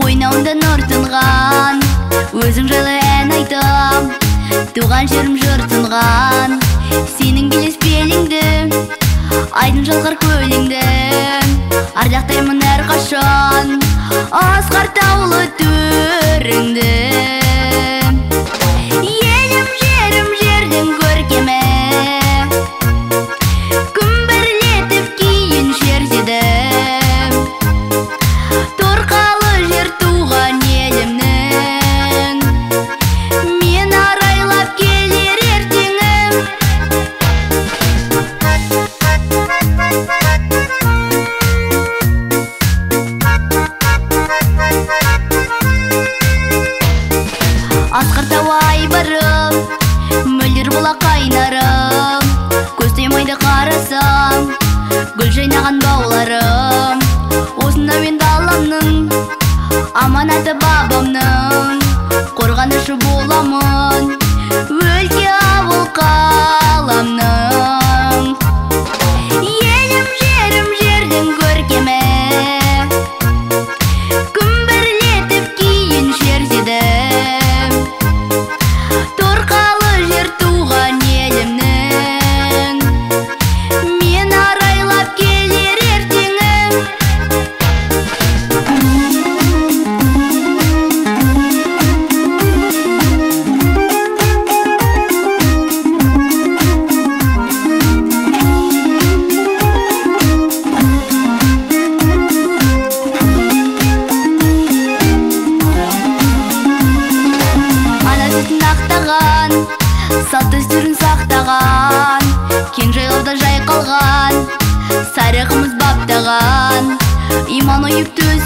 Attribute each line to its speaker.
Speaker 1: Қойнауында нұр тұнған, өзің жайлы ән айтам, туған жерім жыр тұнған. Сенің белес беліңді, айдын жалғар көліңді, ардақтаймын әрқашан асқар таулы төріңді. Елім жерім жердің көркемі, күмбірлетіп кейін жердеді. Асқар тауай барып, мөлдір бола қайнарым, көз тоймайды қарасам, гүл жайнаған бауларым. Осынау енді Алланың аманаты бабамның, қорғанышы боламын өлке ауыл қаламның. Елім жерім жердің көркемі, күмбірлетіп кейін жердеді. Салт дәстүрін сақтаған, кең жайлауда жайқалған, сарихымыз баптаған, иман ойып төз